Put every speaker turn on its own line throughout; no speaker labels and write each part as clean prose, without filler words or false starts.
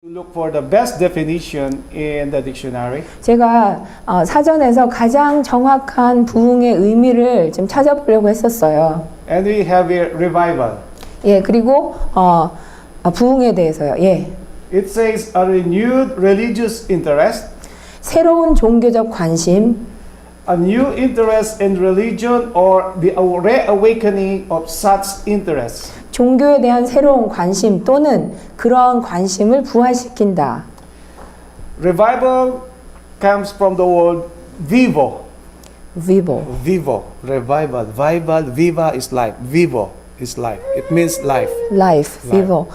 Look for the best definition in the dictionary.
제가 사전에서 가장 정확한 부흥의 의미를 좀 찾아보려고 했었어요.
And we have a revival.
예, 그리고 부흥에 대해서요. 예.
It says a renewed religious interest,
새로운 종교적 관심,
a new interest in religion or the reawakening of such interest.
종교에 대한 새로운 관심 또는 그러한 관심을 부활시킨다.
Revival comes from the word vivo.
vivo.
Vivo. Revival. Vival. Viva is life. Vivo is life. It means life.
life, vivo.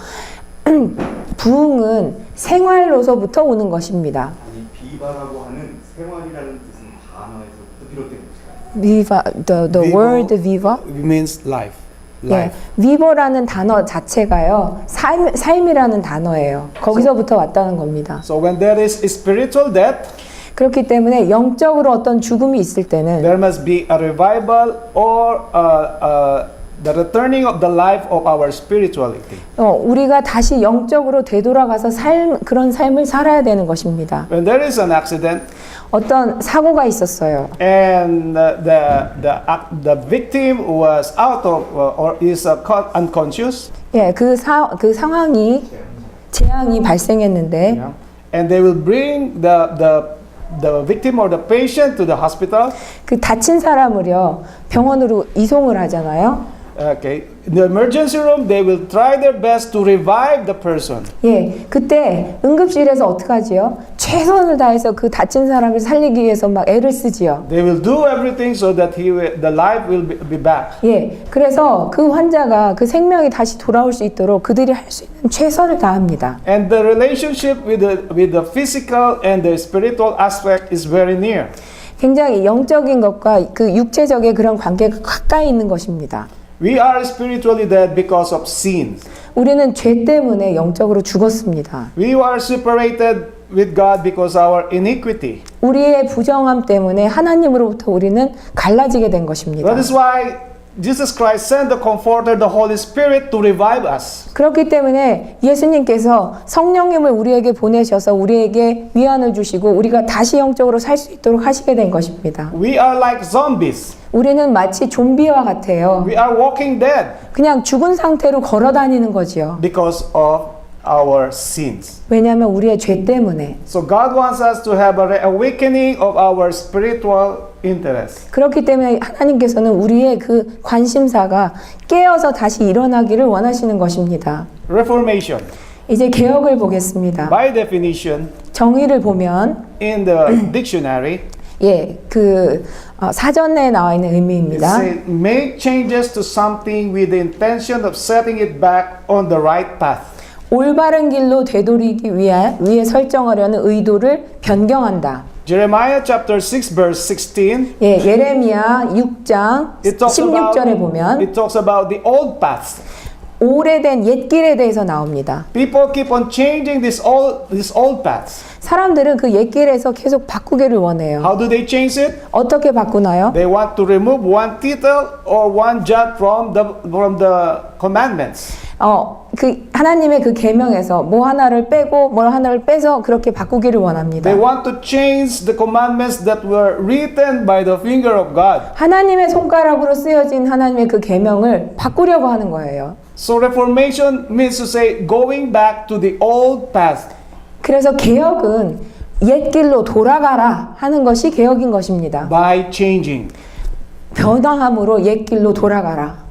부흥은 생활로서부터 오는 것입니다.
아니 비바라고 하는 생활이라는 뜻은 단어에서부터 비롯된 것이다.
viva, the
Vivo.
word viva.
It means life.
예,
Life.
vivo라는 단어 자체가요, 삶이라는 단어예요. 거기서부터 왔다는 겁니다.
So when there is spiritual death,
그렇기 때문에 영적으로 어떤 죽음이 있을 때는
there must be a revival or the returning of the life of our spirituality.
우리가 다시 영적으로 되돌아가서 그런 삶을 살아야 되는 것입니다.
When there is an accident
어떤 사고가 있었어요.
and the victim was out of or is unconscious,
예, 그 상황이 재앙이 발생했는데
and they will bring the victim or the patient to the hospital.
그 다친 사람을요 병원으로 이송을 하잖아요.
Okay, in the emergency room, they will try their best to revive the person.
예, 그때 응급실에서 어떡하지요? 최선을 다해서 그 다친 사람을 살리기 위해서 막 애를 쓰지요.
They will do everything so that the life will be back.
예, 그래서 그 환자가 그 생명이 다시 돌아올 수 있도록 그들이 할 수 있는 최선을 다합니다.
And the relationship with the physical and the spiritual aspect is very near.
굉장히 영적인 것과 그 육체적인 그런 관계가 가까이 있는 것입니다.
We are spiritually dead because of sin.
우리는 죄 때문에 영적으로 죽었습니다.
We are separated with God because our iniquity.
우리의 부정함 때문에 하나님으로부터 우리는 갈라지게 된 것입니다.
That is why Jesus Christ sent the Comforter, the Holy Spirit, to revive us.
그렇기 때문에 예수님께서 성령님을 우리에게 보내셔서 우리에게 위안을 주시고 우리가 다시 영적으로 살 수 있도록 하시게 된 것입니다.
We are like zombies.
우리는 마치 좀비와 같아요.
We are walking dead
그냥 죽은 상태로 걸어 다니는 거지요.
because of our sins.
왜냐하면 우리의 죄 때문에.
So God wants us to have a awakening of our spiritual interest.
그렇기 때문에 하나님께서는 우리의 그 관심사가 깨어서 다시 일어나기를 원하시는 것입니다.
Reformation.
이제 개혁을 보겠습니다.
By definition,
정의를 보면
in the dictionary,
예, 그 사전에 나와 있는
it
의미입니다.
says make changes to something with the intention of setting it back on the right path.
올바른 길로 되돌리기 위해 설정하려는 의도를 변경한다.
Jeremiah chapter 6 verse 16.
예, 예레미야 6장
It talks
16절에 보면
about the old paths.
오래된 옛길에 대해서 나옵니다.
People keep on changing these old paths.
사람들은 그 옛길에서 계속 바꾸기를 원해요.
How do they change it?
어떻게 바꾸나요?
They want to remove one tittle or one jot from the commandments.
그 하나님의 그 계명에서 뭐 하나를 빼고 뭐 하나를 빼서 그렇게 바꾸기를 원합니다.
They want to change the commandments that were written by the finger of God.
하나님의 손가락으로 쓰여진 하나님의 그 계명을 바꾸려고 하는 거예요.
So reformation means to say going back to the old path.
그래서 개혁은 옛길로 돌아가라 하는 것이 개혁인 것입니다.
By changing.
변화함으로 옛길로 돌아가라.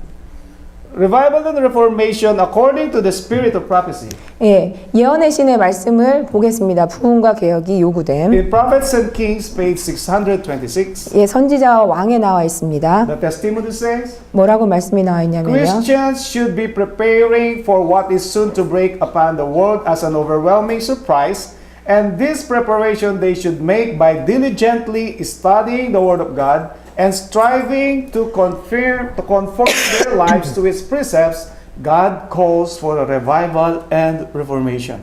Revival and reformation according to the spirit of prophecy.
예, 예언의 신의 말씀을 보겠습니다. 부흥과 개혁이 요구됨.
In Prophets and Kings, page 626,
예, 선지자와 왕에 나와 있습니다.
the testimony says,
뭐라고 말씀이 나와 있냐면요.
Christians should be preparing for what is soon to break upon the world as an overwhelming surprise, and this preparation they should make by diligently studying the Word of God and striving to conform their lives to His precepts. God calls for a revival and reformation.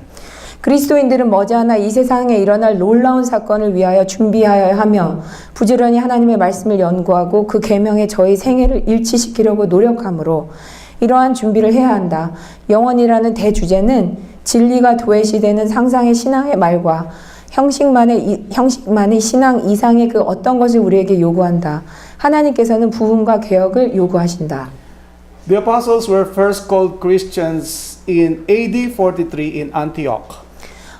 그리스도인들은 머지않아 이 세상에 일어날 놀라운 사건을 위하여 준비하여야 하며 부지런히 하나님의 말씀을 연구하고 그 계명에 저희 생애를 일치시키려고 노력하므로 이러한 준비를 해야 한다. 영원이라는 대주제는 진리가 도외시되는 상상의 신앙의 말과 형식만의 신앙 이상의 그 어떤 것을 우리에게 요구한다. 하나님께서는 부흥과 개혁을 요구하신다.
The apostles were first called Christians in AD 43 in Antioch.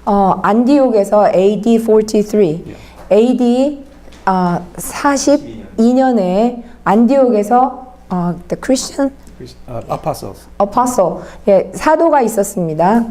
안디옥에서 AD 43, AD 42년에 안디옥에서 the Christian
Apostles.
apostle, 사도가 있었습니다.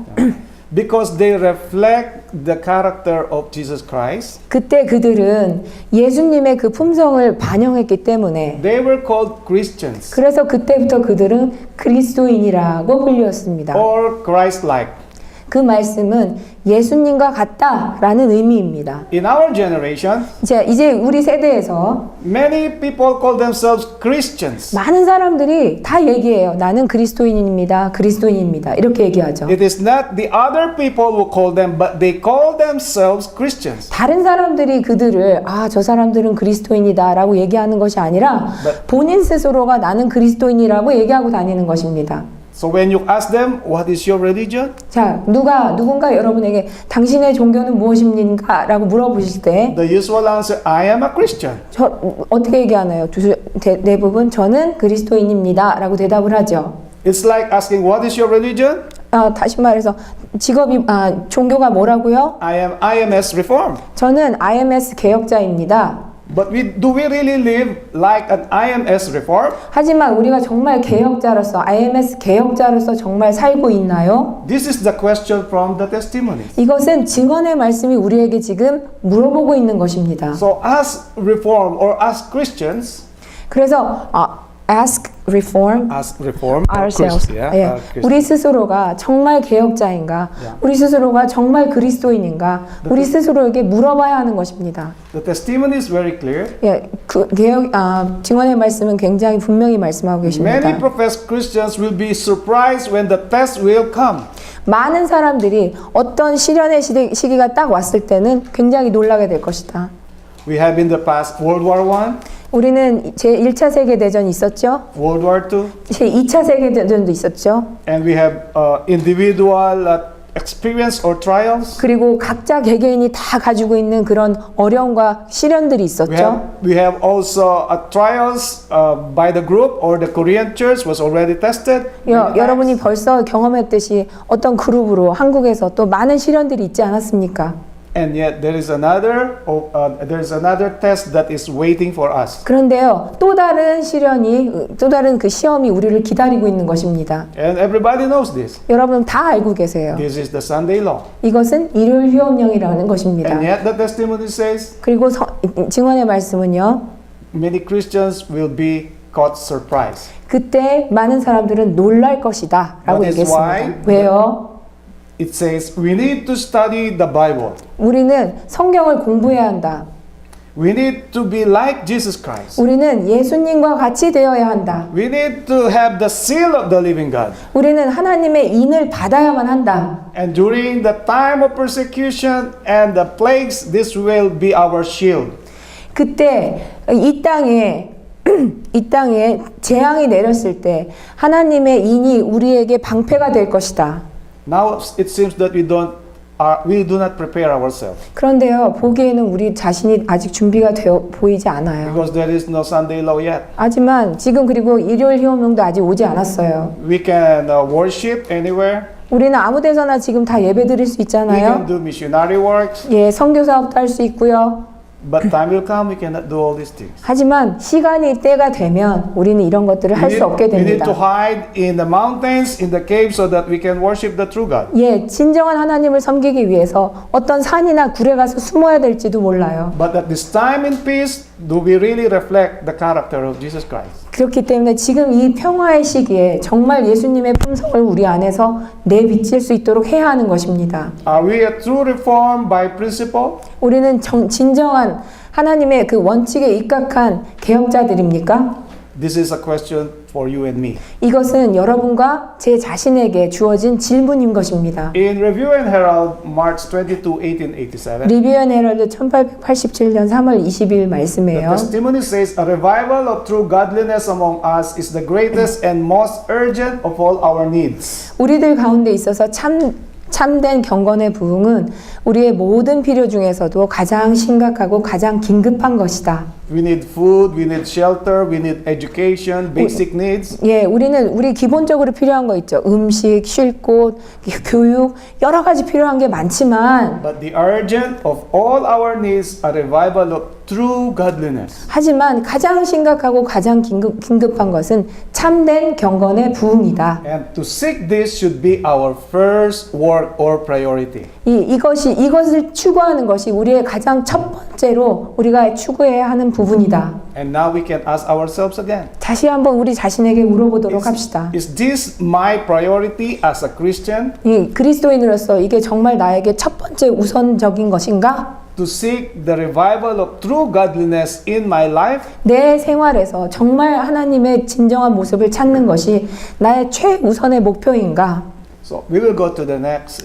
Because they reflect the character of Jesus Christ,
그때 그들은 예수님의 그 품성을 반영했기 때문에
they were called Christians
그래서 그때부터 그들은 그리스도인이라고 불렸습니다.
or Christ-like.
그 말씀은 예수님과 같다라는 의미입니다.
In our generation,
이제 우리 세대에서
many people call themselves Christians.
많은 사람들이 다 얘기해요. 나는 그리스도인입니다. 그리스도인입니다. 이렇게 얘기하죠.
It is not the other people who call them, but they call themselves Christians.
다른 사람들이 그들을 저 사람들은 그리스도인이다라고 얘기하는 것이 아니라 본인 스스로가 나는 그리스도인이라고 얘기하고 다니는 것입니다.
So when you ask them, what is your religion?
자, 누군가 여러분에게 당신의 종교는 무엇입니까? 라고 물어보실 때
The usual answer, I am a Christian.
어떻게 얘기하나요? 대부분 저는 그리스도인입니다. 라고 대답을 하죠.
It's like asking, what is your religion?
다시 말해서 종교가 뭐라고요?
I am IMS Reformed.
저는 IMS 개혁자입니다.
But do we really live like an IMS Reformed?
하지만 우리가 정말 개혁자로서 IMS 개혁자로서 정말 살고 있나요?
This is the question from the testimonies.
이것은 증언의 말씀이 우리에게 지금 물어보고 있는 것입니다.
So as Reformed or as Christians,
그래서 ask reform
as Reformed
ourselves.
Christians,
우리 스스로가 정말 개혁자인가? 우리 스스로가 정말 그리스도인인가? 우리 스스로에게 물어봐야 하는 것입니다.
The testimony is very clear.
증언의 말씀은 굉장히 분명히 말씀하고 계십니다.
Many professed Christians will be surprised when the test will come.
많은 사람들이 어떤 시련의 시기가 딱 왔을 때는 굉장히 놀라게 될 것이다.
We have in the past World War I,
우리는 제1차 세계대전이 있었죠.
World War II,
제2차 세계대전도 있었죠.
and we have individual experience or trials.
그리고 각자 개개인이 다 가지고 있는 그런 어려움과 시련들이 있었죠.
We have also trials by the group or the Korean church was already tested.
여러분이 벌써 경험했듯이 어떤 그룹으로 한국에서 또 많은 시련들이 있지 않았습니까?
And yet there is another test that is waiting for us.
그런데요, 또 다른 그 시험이 우리를 기다리고 있는 것입니다.
And everybody knows this.
여러분 다 알고 계세요.
This is the Sunday law.
이것은 일요일 휴업령이라는 것입니다.
And yet the testimony says
그리고 증언의 말씀은요,
many Christians will be caught surprise.
그때 많은 사람들은 놀랄 것이다 라고
That is
얘기했습니다.
why
왜요?
It says we need to study the Bible.
우리는 성경을 공부해야 한다.
We need to be like Jesus Christ.
우리는 예수님과 같이 되어야 한다.
We need to have the seal of the living God.
우리는 하나님의 인을 받아야만 한다.
And during the time of persecution and the plagues, this will be our shield.
그때 이 땅에 재앙이 내렸을 때 하나님의 인이 우리에게 방패가 될 것이다.
Now it seems that we do not prepare ourselves
그런데요, 보기에는 우리 자신이 아직 준비가 되어 보이지 않아요.
because there is no Sunday law yet.
하지만 지금 그리고 일요일 휴업령도 아직 오지 않았어요.
We can worship anywhere.
우리는 아무 데서나 지금 다 예배 드릴 수
We can
있잖아요.
do missionary works.
선교 사업도 할 수 있고요.
But time will come, we cannot do all these things.
하지만 때가 되면 우리는 이런 것들을 할 수 없게
We need to
됩니다.
hide in the mountains, in the caves, so that we can worship the true God.
진정한 하나님을 섬기기 위해서 어떤 산이나 굴에 가서 숨어야 될지도 몰라요.
But at this time in peace, do we really reflect the character of Jesus Christ?
그렇기 때문에 지금 이 평화의 시기에 정말 예수님의 품성을 우리 안에서 내비칠 수 있도록 해야 하는 것입니다.
Are we a true reform by principle?
우리는 진정한 하나님의 그 원칙에 입각한 개혁자들입니까?
This is a question for you and me.
이것은 여러분과 제 자신에게 주어진 질문인 것입니다.
In Review and Herald, March 22, 1887,
리뷰 앤 헤럴드 1887년 3월 20일
the
말씀이에요.
testimony says, a revival of true godliness among us is the greatest and most urgent of all our needs.
우리들 가운데 있어서 참된 경건의 부흥은 우리의 모든 필요 중에서도 가장 심각하고 가장 긴급한 것이다.
We need food, we need shelter, we need education, basic needs.
예, 우리 기본적으로 필요한 거 있죠. 음식, 쉴 곳, 교육, 여러 가지 필요한 게 많지만
But the urgent of all our needs, a revival of true godliness.
하지만 가장 심각하고 가장 긴급한 것은 참된 경건의 부흥이다.
And to seek this should be our first work or priority.
이것을 추구하는 것이 우리의 가장 첫 번째로 우리가 추구해야 하는 부분이다.
And now we can ask ourselves again.
다시 한번 우리 자신에게 물어보도록 합시다.
Is this my priority as a Christian?
이 그리스도인으로서 이게 정말 나에게 첫 번째 우선적인 것인가?
To seek the revival of true godliness in my life?
내 생활에서 정말 하나님의 진정한 모습을 찾는 것이 나의 최우선의 목표인가?
So we will go to the next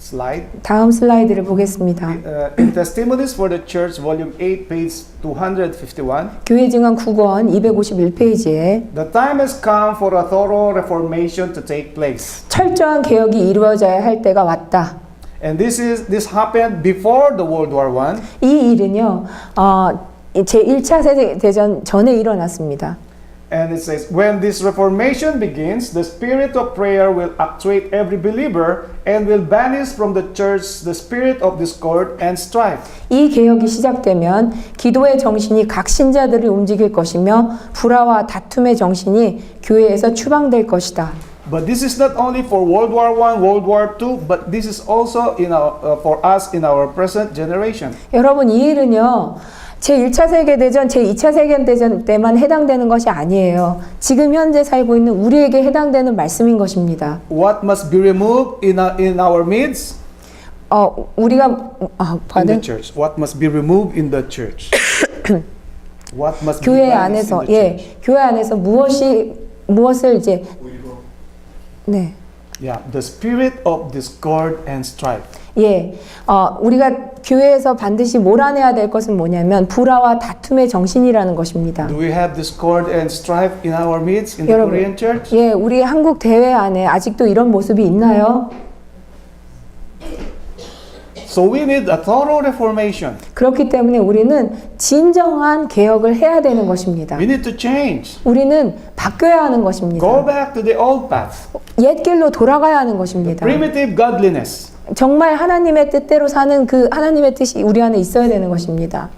slide.
다음 슬라이드를 보겠습니다.
In Testimonies for the Church, Volume 8, page 251.
교회 증언 9권 251페이지에
The time has come for a thorough reformation to take place.
철저한 개혁이 이루어져야 할 때가 왔다.
And this happened before the World War I.
이 일은요, 제1차 세계대전 전에 일어났습니다.
And it says, when this reformation begins, the spirit of prayer will actuate every believer and will banish from the church the spirit of discord and strife.
이 개혁이 시작되면 기도의 정신이 각 신자들을 움직일 것이며 불화와 다툼의 정신이 교회에서 추방될 것이다.
But this is not only for World War I, World War II, but this is also for us in our present generation.
여러분, 이 일은요, 제1차 세계대전, 제2차 세계대전 때만 해당되는 것이 아니에요. 지금 현재 살고 있는 우리에게 해당되는 말씀인 것입니다.
What must be removed in our midst? In the church. What must be removed in the church? What must be
교회
banished
안에서,
in the church?
교회 안에서 무엇을 이제, 네.
Yeah, the spirit of discord and strife.
우리가 교회에서 반드시 몰아내야 될 것은 뭐냐면 불화와 다툼의 정신이라는 것입니다.
Do we have discord and strife in our midst in the
여러분,
Korean church?
우리 한국 대회 안에 아직도 이런 모습이 있나요?
So we need a thorough reformation.
그렇기 때문에 우리는 진정한 개혁을 해야 되는 것입니다.
We need to change.
우리는 바뀌어야 하는 것입니다.
Go back to the old path.
옛 길로 돌아가야 하는 것입니다.
Primitive godliness.
정말 하나님의 뜻대로 사는 그 하나님의 뜻이 우리 안에 있어야 되는 것입니다.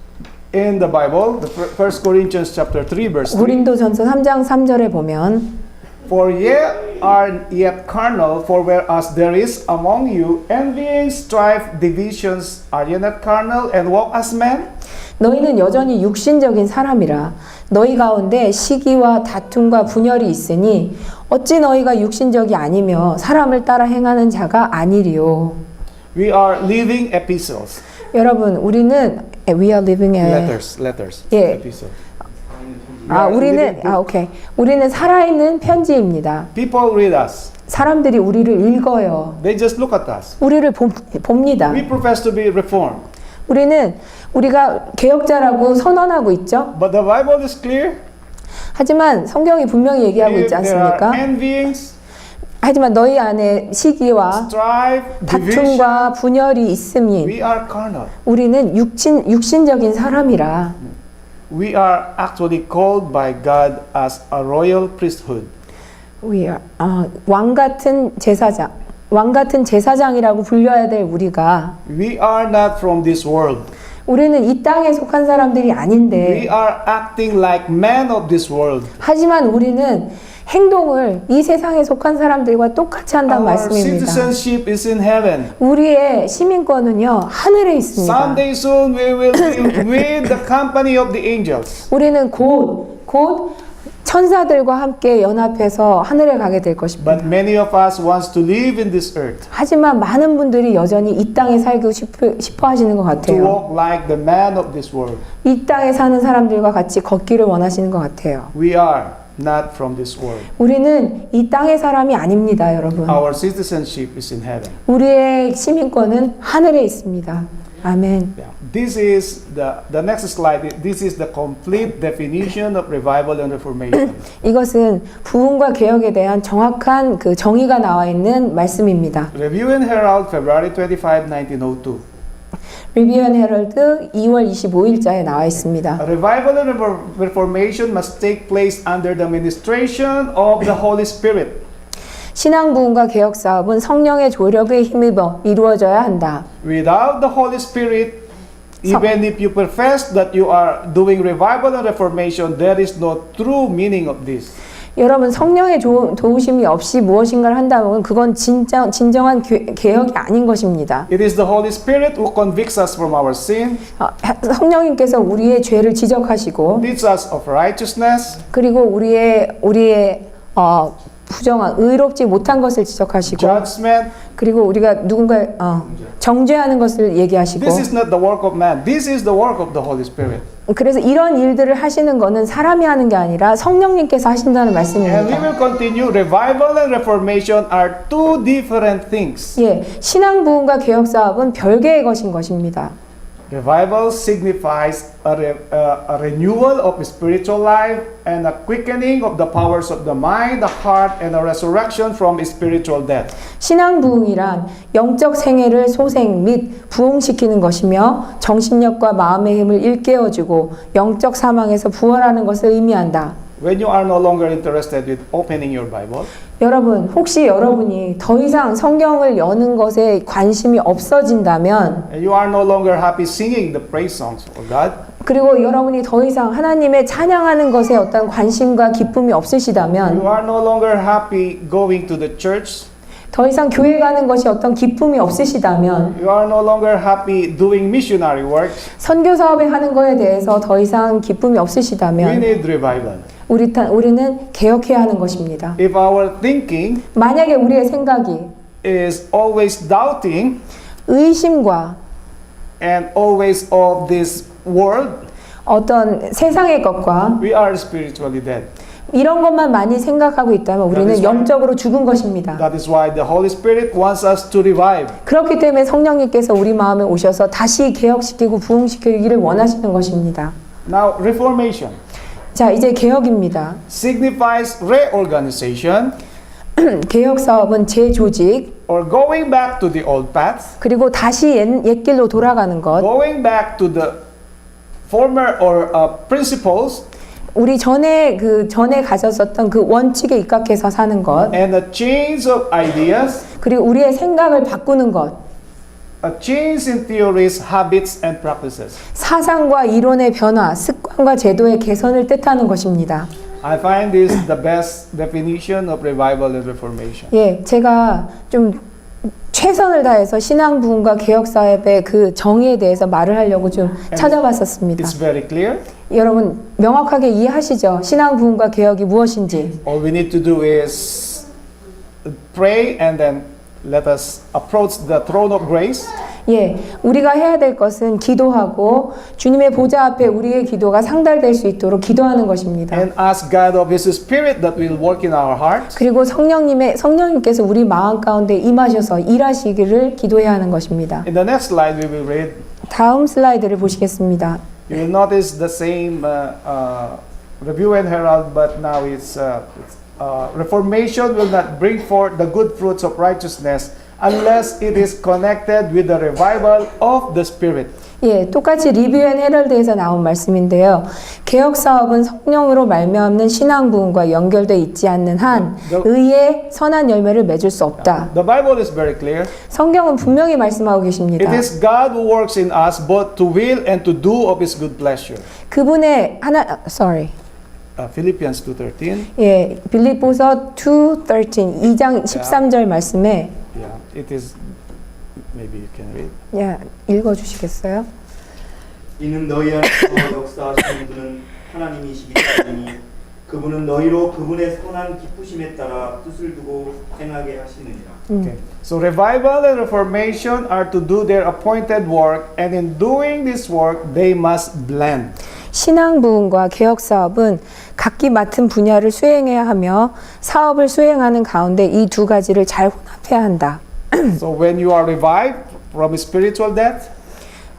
In the Bible, the 1 Corinthians chapter 3 verse 3.
고린도전서 3장 3절에 보면
For ye are yet carnal, for whereas there is among you envying, strife, divisions, are ye not carnal and walk as men?
너희는 여전히 육신적인 사람이라 너희 가운데 시기와 다툼과 분열이 있으니 어찌 너희가 육신적이 아니며 사람을 따라 행하는 자가 아니리요.
We are living epistles.
여러분, 우리는 we are living
Letters.
예.
Epistle.
우리는 살아있는 편지입니다.
People read us.
사람들이 우리를 읽어요.
They just look at us.
우리를 봅니다.
We profess to be reformed.
우리가 개혁자라고 선언하고 있죠.
But the Bible is clear.
하지만 성경이 분명히 얘기하고 있지
If there
않습니까?
are envyings,
하지만 너희 안에 시기와
strife, division,
다툼과 분열이 있음이
we are carnal.
우리는 육신적인 사람이라
We are actually called by God as a royal priesthood.
왕 같은 제사장이라고 불려야 될 우리가
We are not from this world.
우리는 이 땅에 속한 사람들이 아닌데
We are acting like men of this world.
하지만 우리는 행동을 이 세상에 속한 사람들과 똑같이 한다는
Our
말씀입니다.
citizenship is in heaven.
우리의 시민권은요 하늘에 있습니다.
Someday soon we will be with the company of the angels.
우리는 곧 천사들과 함께 연합해서 하늘에 가게 될 것입니다.
But many of us wants to live in this earth.
하지만 많은 분들이 여전히 이 땅에 살고 싶어 하시는 것
To
같아요.
walk like the man of this world.
이 땅에 사는 사람들과 같이 걷기를 원하시는 것 같아요.
We are not from this world.
우리는 이 땅의 사람이 아닙니다, 여러분.
Our citizenship is in heaven.
우리의 시민권은 하늘에 있습니다. 아멘.
Yeah. This is the next slide. This is the complete definition of revival and reformation.
이것은 부흥과 개혁에 대한 정확한 그 정의가 나와 있는 말씀입니다.
Review and Herald, February 25, 1902.
리뷰 앤 헤럴드 2월 25일자에 나와 있습니다.
A revival and reformation must take place under the ministration of the Holy Spirit.
신앙 부흥과 개혁 사업은 성령의 조력에 힘입어 이루어져야 한다.
Without the Holy Spirit, even if you profess that you are doing revival and reformation, there is no true meaning of this.
여러분 성령의 도우심이 없이 무엇인가를 한다면 그건 진정한 개혁이 아닌 것입니다.
It is the Holy Spirit who convicts us from our sin,
성령님께서 우리의 죄를 지적하시고
teaches us of righteousness,
그리고 우리의 부정한 의롭지 못한 것을 지적하시고
judgment.
그리고 우리가 누군가 정죄하는 것을 얘기하시고
This is not the work of man. This is the work of the Holy Spirit.
그래서 이런 일들을 하시는 거는 사람이 하는 게 아니라 성령님께서 하신다는
And we
말씀입니다.
will continue. Revival and reformation are two different things.
예, 신앙 부흥과 개혁 사업은 별개의 것입니다.
Revival signifies a renewal of spiritual life and a quickening of the powers of the mind, the heart, and a resurrection from spiritual death.
신앙 부흥이란 영적 생애를 소생 및 부흥시키는 것이며 정신력과 마음의 힘을 일깨워주고 영적 사망에서 부활하는 것을 의미한다.
When you are no longer interested with opening your Bible,
여러분, 혹시 여러분이 더 이상 성경을 여는 것에 관심이 없어진다면
and you are no longer happy singing the praise songs for God,
그리고 여러분이 더 이상 하나님의 찬양하는 것에 어떤 관심과 기쁨이 없으시다면
you are no longer happy going to the church,
더 이상 교회 가는 것이 어떤 기쁨이 없으시다면
you are no longer happy doing missionary work,
선교 사업에 하는 거에 대해서 더 이상 기쁨이
we
없으시다면
need revival.
우리는 개혁해야 하는 것입니다.
If our thinking
만약에 우리의 생각이
is always doubting
의심과
and always of this world,
어떤 세상의 것과
we are spiritually dead.
이런 것만 많이 생각하고 있다면 우리는 영적으로 죽은 것입니다.
That is why the Holy Spirit wants us to revive.
그렇기 때문에 성령님께서 우리 마음에 오셔서 다시 개혁시키고 부흥시키기를 원하시는 것입니다.
Now, reformation
자, 이제 개혁입니다.
signifies reorganization
개혁 사업은 재조직
or going back to the old path,
그리고 다시 옛 길로 돌아가는 것,
going back to the former or principles
우리 전에 가졌었던 그 원칙에 입각해서 사는 것,
and a change of ideas,
그리고 우리의 생각을 바꾸는 것,
a change in theories, habits, and practices.
사상과 이론의 변화, 습관과 제도의 개선을 뜻하는 것입니다.
I find this the best definition of revival and reformation.
예, 제가 좀 최선을 다해서 신앙 부흥과 개혁 사업의 그 정의에 대해서 말을 하려고 좀 찾아봤었습니다.
It's very clear.
여러분 명확하게 이해하시죠? 신앙 부흥과 개혁이 무엇인지.
All we need to do is pray and then let us approach the throne of grace.
예, 우리가 해야 될 것은 기도하고 주님의 보좌 앞에 우리의 기도가 상달될 수 있도록 기도하는 것입니다.
And ask God of His Spirit that will work in our hearts.
그리고 성령님께서 우리 마음 가운데 임하셔서 일하시기를 기도해야 하는 것입니다.
In the next slide, we will read.
다음 슬라이드를 보시겠습니다.
You will notice the same Review and Herald, but now it's Reformation will not bring forth the good fruits of righteousness unless it is connected with the revival of the Spirit.
예, 똑같이 리뷰 앤 헤럴드에서 나온 말씀인데요. 개혁 사업은 성령으로 말미암는 신앙 부흥과 연결돼 있지 않는 한 의의 선한 열매를 맺을 수 없다.
The Bible is very clear.
성경은 분명히 말씀하고 계십니다.
It is God who works in us both to will and to do of His good pleasure.
그분의
Philippians 2:13.
예, 빌립보서 2:13 2장 13절 말씀에
Yeah, it is. Maybe you can read.
야, 읽어 주시겠어요?
이는 너희 안에서 역사하시는 분은 하나님이시기 때문에 그분은 너희로 그분의 선한 기쁘심에 따라 뜻을 두고 행하게 하시느니라.
Okay. So revival and reformation are to do their appointed work, and in doing this work, they must blend.
신앙 부흥과 개혁 사업은 각기 맡은 분야를 수행해야 하며 사업을 수행하는 가운데 이 두 가지를 잘 혼합해야 한다.
So when you are revived from spiritual death,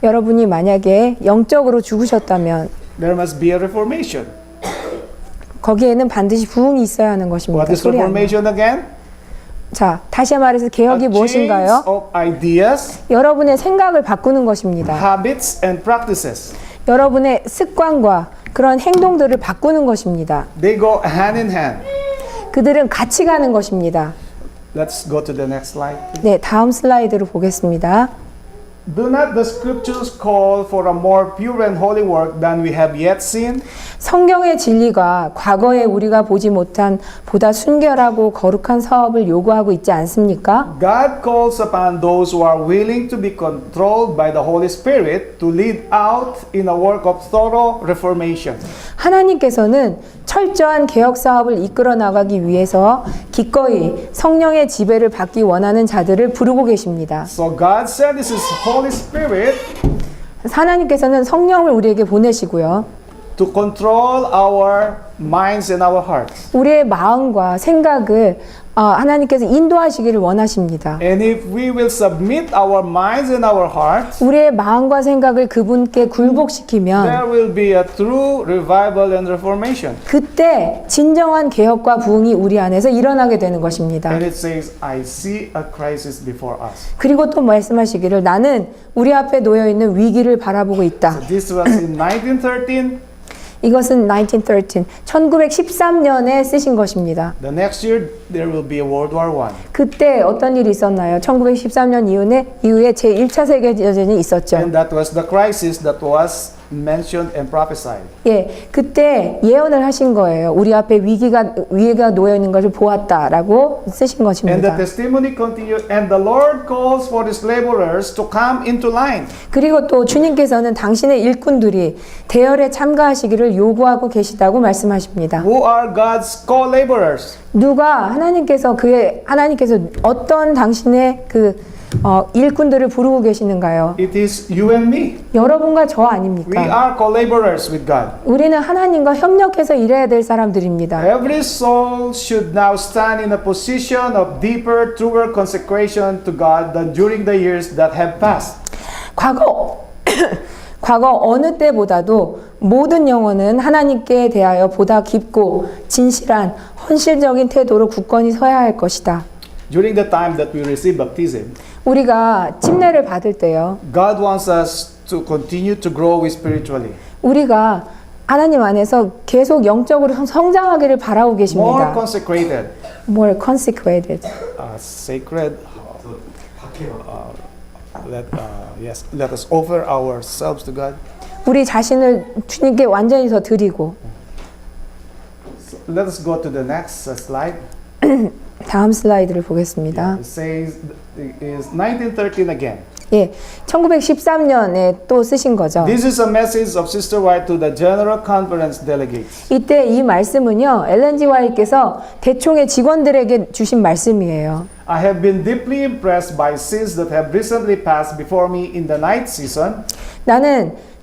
여러분이 만약에 영적으로 죽으셨다면
there must be a reformation.
거기에는 반드시 부흥이 있어야 하는 것입니다.
What is
소리 안 나요.
reformation again?
자, 다시 말해서 개혁이
A change
무엇인가요?
of ideas,
여러분의 생각을 바꾸는 것입니다.
habits, and practices.
여러분의 습관과 그런 행동들을 바꾸는 것입니다.
They go hand in hand.
그들은 같이 가는 것입니다.
Let's go to the next slide.
네, 다음 슬라이드로 보겠습니다.
Do not the scriptures call for a more pure and holy work than we have yet seen?
성경의 진리가 과거에 우리가 보지 못한 보다 순결하고 거룩한 사업을 요구하고 있지 않습니까?
God calls upon those who are willing to be controlled by the Holy Spirit to lead out in a work of thorough reformation.
하나님께서는 철저한 개혁 사업을 이끌어 나가기 위해서 기꺼이 성령의 지배를 받기 원하는 자들을 부르고 계십니다.
So God sent His Holy Spirit
하나님께서는 성령을 우리에게 보내시고요.
to control our minds and our hearts.
우리의 마음과 생각을 하나님께서 인도하시기를 원하십니다.
And if we will submit our minds and our hearts,
우리의 마음과 생각을 그분께 굴복시키면
there will be a true revival and reformation.
그때 진정한 개혁과 부흥이 우리 안에서 일어나게 되는 것입니다.
And it says, I see a crisis before us.
그리고 또 말씀하시기를 나는 우리 앞에 놓여 있는 위기를 바라보고 있다.
This was in 1913.
이것은 1913, 1913년에 쓰신 것입니다.
The next year, there will be a World War I.
그때 어떤 일이 있었나요? 1913년 이후에 제1차 세계대전이 있었죠.
And that was the crisis that was mentioned and prophesied.
예, 그때 예언을 하신 거예요. 우리 앞에 위기가 놓여 있는 것을 보았다라고 쓰신
And the
것입니다.
testimony continued, and the Lord calls for His laborers to come into line.
그리고 또 주님께서는 당신의 일꾼들이 대열에 참가하시기를 요구하고 계시다고 말씀하십니다.
Who are God's co-laborers?
누가 하나님께서 어떤 당신의 일꾼들을 부르고 계시는가요?
It is you and me.
여러분과 저
We
아닙니까?
are co-laborers with God.
우리는 하나님과 협력해서 일해야 될 사람들입니다.
Every soul should now stand in a position of deeper, truer consecration to God than during the years that have passed.
과거 어느 때보다도 모든 영혼은 하나님께 대하여 보다 깊고 진실한 헌실적인 태도로 굳건히 서야 할 것이다.
During the time that we receive baptism,
우리가 침례를 받을 때요.
God wants us to continue to grow spiritually.
우리가 하나님 안에서 계속 영적으로 성장하기를 바라고
More
계십니다.
consecrated,
More consecrated.
sacred.
박해요.
Let us offer ourselves to God.
우리 자신을 주님께 완전히 더 드리고.
Let us go to the next slide.
다음 슬라이드를 보겠습니다.
It says it is 1913 again.
예, 1913년에 또 쓰신 거죠.
This is a message of Sister White to the General Conference delegates.
이때 이 말씀은요, 엘렌 지 화이트께서 대총회 직원들에게 주신 말씀이에요.
I have been deeply impressed by scenes that have recently passed before me in the night season.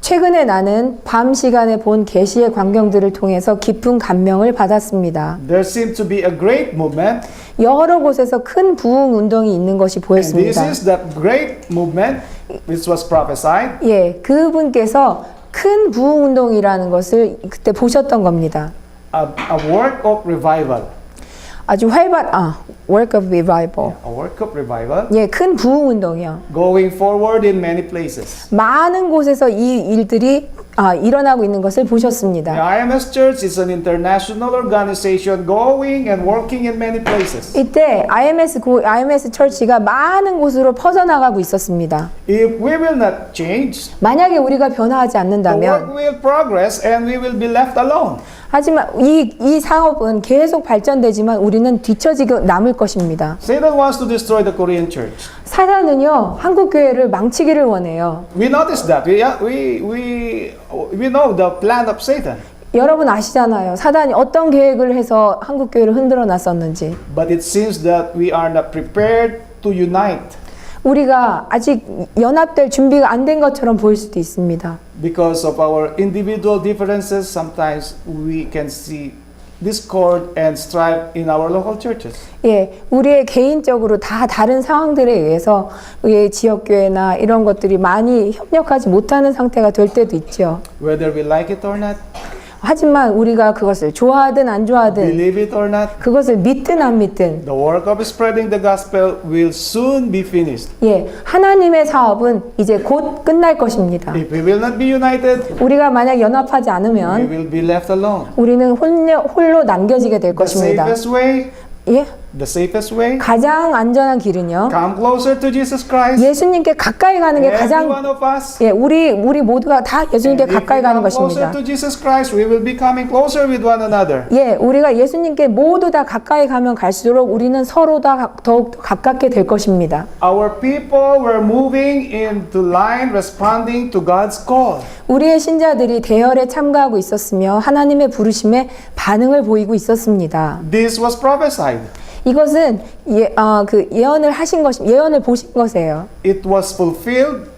최근에 나는 밤 시간에 본 계시의 광경들을 통해서 깊은 감명을 받았습니다.
There seemed to be a great movement.
여러 곳에서 큰 부흥 운동이 있는 것이
And this
보였습니다.
is that great movement which was prophesied.
예, 그분께서 큰 부흥 운동이라는 것을 그때 보셨던 겁니다.
A work of revival.
아주 work of revival.
A work of revival
예, 큰 부흥 운동이요.
going forward in many places.
많은 곳에서 이 일들이 일어나고 있는 것을 보셨습니다.
The IMS Church is an international organization going and working in many places.
이때 IMS 철치가 많은 곳으로 퍼져나가고 있었습니다.
If we will not change,
만약에 우리가 변화하지
the work
않는다면,
will progress and we will be left alone.
하지만 이 사업은 계속 발전되지만 우리는 뒤처지고 남을 것입니다.
Satan wants to destroy the Korean church.
사단은요, 한국 교회를 망치기를 원해요.
We notice that. We know the plan of Satan.
여러분 아시잖아요. 사단이 어떤 계획을 해서 한국 교회를 흔들어 놨었는지.
But it seems that we are not prepared to unite.
우리가 아직 연합될 준비가 안 된 것처럼 보일 수도 있습니다.
Because of our individual differences, sometimes we can see discord and strife in our local churches.
예, 우리의 개인적으로 다 다른 상황들에 의해서 우리의 지역교회나 이런 것들이 많이 협력하지 못하는 상태가 될 때도 있죠.
Whether we like it or not,
하지만 우리가 그것을 좋아하든 안 좋아하든
believe it or not,
그것을 믿든 안 믿든
the work of spreading the gospel will soon be finished.
예, 하나님의 사업은 이제 곧 끝날 것입니다.
If we will not be united,
우리가 만약 연합하지
we
않으면
will be left alone.
우리는 홀로 남겨지게 될
The
것입니다.
safest way,
예,
the safest way,
가장 안전한 길은요.
come closer to Jesus Christ.
예수님께 가까이 가는 게
Every
가장
one of us.
예, 우리 모두가 다 예수님께
And if
가까이
we
가는
come closer
것입니다.
to Jesus Christ, we will be coming closer with one another.
예, 우리가 예수님께 모두 다 가까이 가면 갈수록 우리는 서로 다 더욱 가깝게 될 것입니다.
Our people were moving into line responding to God's call.
우리의 신자들이 대열에 참가하고 있었으며 하나님의 부르심에 반응을 보이고 있었습니다.
This was prophesied.
이것은 예언을 보신 것이에요.
It was fulfilled.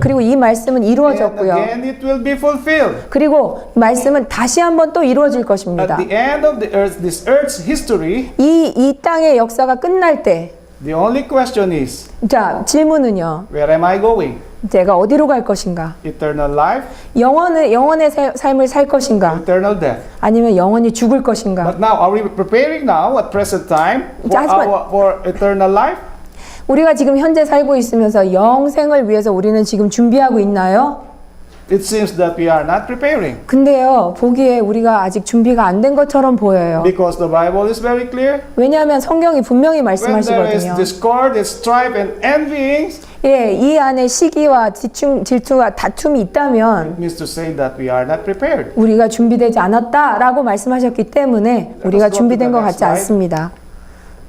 그리고 이 말씀은
And
이루어졌고요.
again it will be fulfilled.
그리고 말씀은 다시 한번 또 이루어질 것입니다.
At the end of this earth's history,
이 땅의 역사가 끝날 때,
the only question is,
자, 질문은요.
where am I going?
제가 어디로 갈 것인가?
Eternal life,
영원의 삶을 살 것인가?
eternal death.
아니면 영원히 죽을 것인가?
But now, are we preparing now at present time
하지만-
for eternal life?
우리가 지금 현재 살고 있으면서 영생을 위해서 우리는 지금 준비하고 있나요?
It seems that we are not preparing.
근데요, 보기에 우리가 아직 준비가 안 된 것처럼 보여요.
Because the Bible is very clear.
왜냐하면 성경이 분명히
When there is
말씀하시거든요.
discord, strife, and envyings,
예, 이 안에 시기와 질투와 다툼이 있다면
it means to say that we are not prepared.
우리가 준비되지 않았다라고 말씀하셨기 때문에 우리가
go to
준비된
the
것
next
같지
slide.
않습니다.